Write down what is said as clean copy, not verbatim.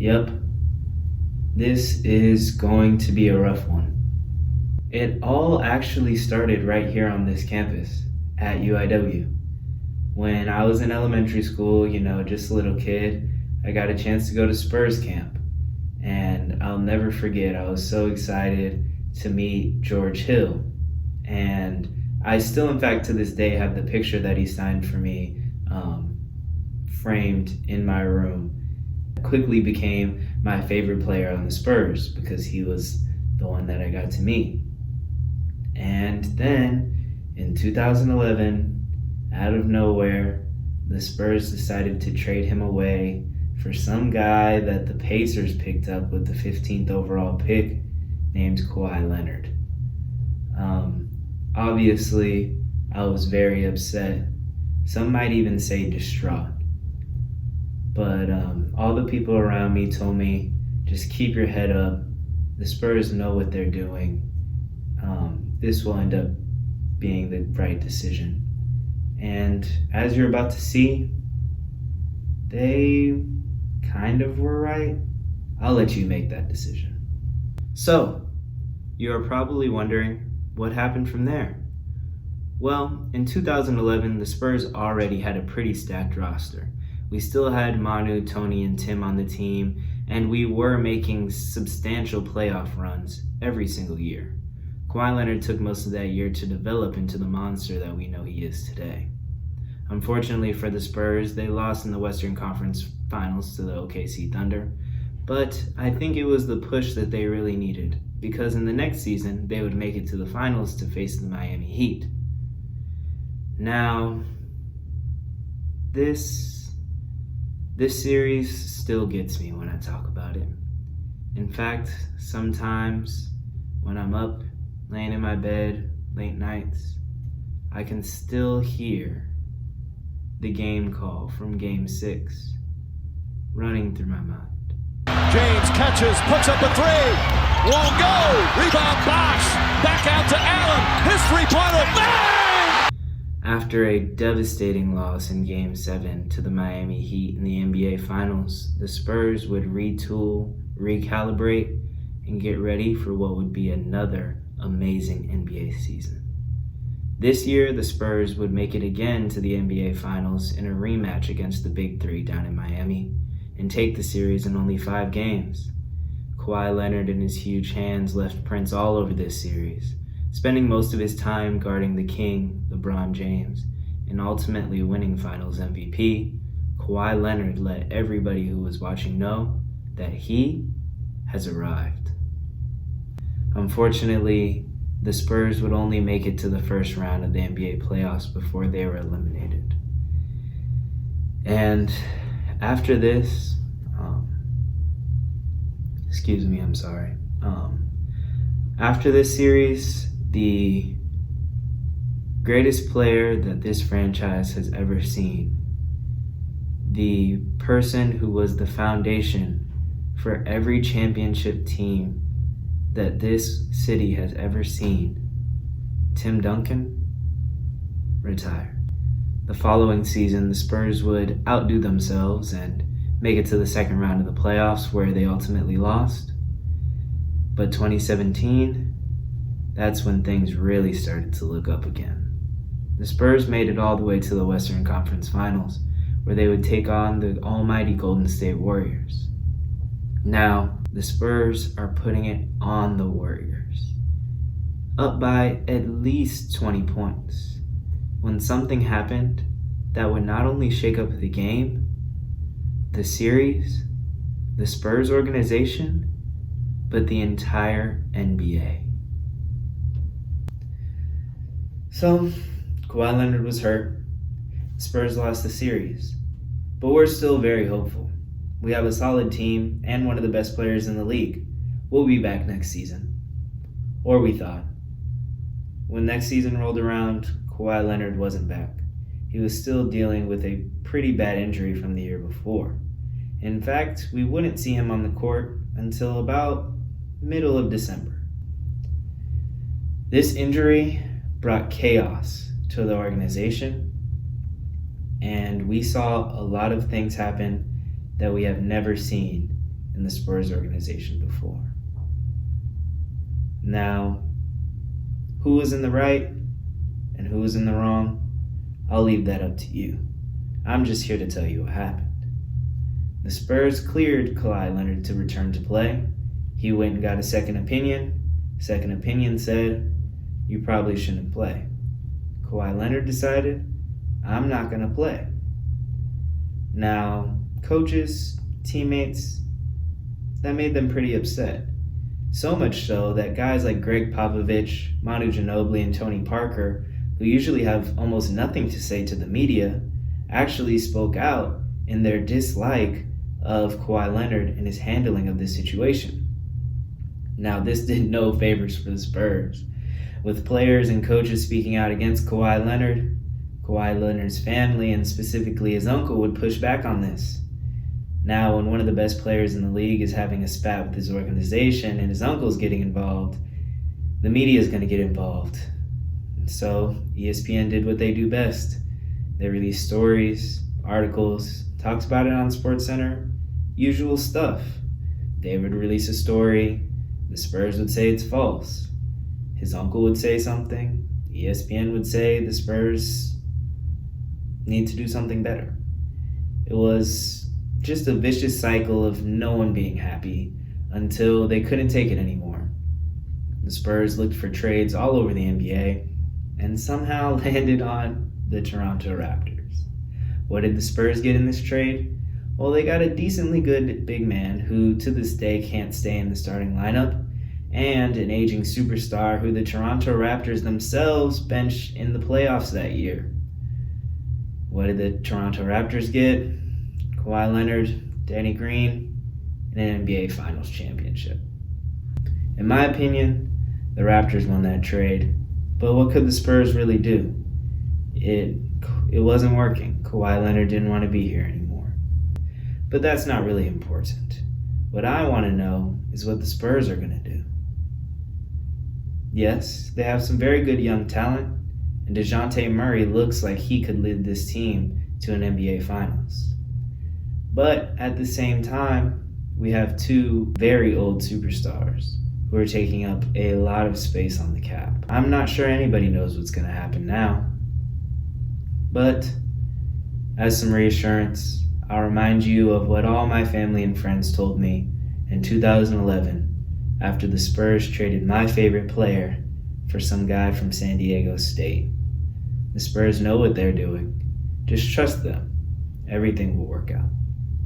Yep, this is going to be a rough one. It all actually started right here on this campus at UIW. When I was in elementary school, just a little kid, I got a chance to go to Spurs camp. And I'll never forget, I was so excited to meet George Hill. And I still, in fact, to this day, have the picture that he signed for me framed in my room. Quickly became my favorite player on the Spurs because he was the one that I got to meet. And then in 2011, out of nowhere, the Spurs decided to trade him away for some guy that the Pacers picked up with the 15th overall pick named Kawhi Leonard. Obviously, I was very upset. Some might even say distraught. But all the people around me told me, just keep your head up. The Spurs know what they're doing. This will end up being the right decision. And as you're about to see, they kind of were right. I'll let you make that decision. So, you are probably wondering, what happened from there? Well, in 2011, the Spurs already had a pretty stacked roster. We still had Manu, Tony, and Tim on the team, and we were making substantial playoff runs every single year. Kawhi Leonard took most of that year to develop into the monster that we know he is today. Unfortunately for the Spurs, they lost in the Western Conference Finals to the OKC Thunder, but I think it was the push that they really needed, because in the next season, they would make it to the finals to face the Miami Heat. Now, this series still gets me when I talk about it. In fact, sometimes when I'm up, laying in my bed, late nights, I can still hear the game call from Game 6 running through my mind. James catches, puts up a three, won't go, rebound Bosh, back out to Allen, his three-pointer, bang! After a devastating loss in Game 7 to the Miami Heat in the NBA Finals, the Spurs would retool, recalibrate, and get ready for what would be another amazing NBA season. This year, the Spurs would make it again to the NBA Finals in a rematch against the Big Three down in Miami and take the series in only 5 games. Kawhi Leonard and his huge hands left prints all over this series, spending most of his time guarding the King, LeBron James, and ultimately winning Finals MVP. Kawhi Leonard let everybody who was watching know that he has arrived. Unfortunately, the Spurs would only make it to the first round of the NBA playoffs before they were eliminated. And after this, after this series, the greatest player that this franchise has ever seen, the person who was the foundation for every championship team that this city has ever seen, Tim Duncan, retired. The following season, the Spurs would outdo themselves and make it to the second round of the playoffs, where they ultimately lost. But 2017, that's when things really started to look up again. The Spurs made it all the way to the Western Conference Finals, where they would take on the almighty Golden State Warriors. Now, the Spurs are putting it on the Warriors, up by at least 20 points, when something happened that would not only shake up the game, the series, the Spurs organization, but the entire NBA. So, Kawhi Leonard was hurt. The Spurs lost the series, but we're still very hopeful. We have a solid team and one of the best players in the league. We'll be back next season. Or we thought. When next season rolled around, Kawhi Leonard wasn't back. He was still dealing with a pretty bad injury from the year before. In fact, we wouldn't see him on the court until about middle of December. This injury brought chaos to the organization, and we saw a lot of things happen that we have never seen in the Spurs organization before. Now, who was in the right and who was in the wrong, I'll leave that up to you. I'm just here to tell you what happened. The Spurs cleared Kawhi Leonard to return to play. He went and got a second opinion. Second opinion said, you probably shouldn't play. Kawhi Leonard decided, I'm not going to play. Now, coaches, teammates, that made them pretty upset. So much so that guys like Greg Popovich, Manu Ginobili, and Tony Parker, who usually have almost nothing to say to the media, actually spoke out in their dislike of Kawhi Leonard and his handling of this situation. Now, this did no favors for the Spurs. With players and coaches speaking out against Kawhi Leonard's family, and specifically his uncle, would push back on this. Now, when one of the best players in the league is having a spat with his organization and his uncle's getting involved, the media is going to get involved. So ESPN did what they do best. They released stories, articles, talks about it on SportsCenter, usual stuff. They would release a story, the Spurs would say it's false. His uncle would say something, ESPN would say the Spurs need to do something better. It was just a vicious cycle of no one being happy until they couldn't take it anymore. The Spurs looked for trades all over the NBA and somehow landed on the Toronto Raptors. What did the Spurs get in this trade? Well, they got a decently good big man who to this day can't stay in the starting lineup, and an aging superstar who the Toronto Raptors themselves benched in the playoffs that year. What did the Toronto Raptors get? Kawhi Leonard, Danny Green, and an NBA Finals championship. In my opinion, the Raptors won that trade, but what could the Spurs really do? It wasn't working. Kawhi Leonard didn't want to be here anymore. But that's not really important. What I want to know is what the Spurs are going to do. Yes, they have some very good young talent, and DeJounte Murray looks like he could lead this team to an NBA Finals. But at the same time, we have two very old superstars who are taking up a lot of space on the cap. I'm not sure anybody knows what's going to happen now. But as some reassurance, I'll remind you of what all my family and friends told me in 2011 after the Spurs traded my favorite player for some guy from San Diego State. The Spurs know what they're doing. Just trust them. Everything will work out.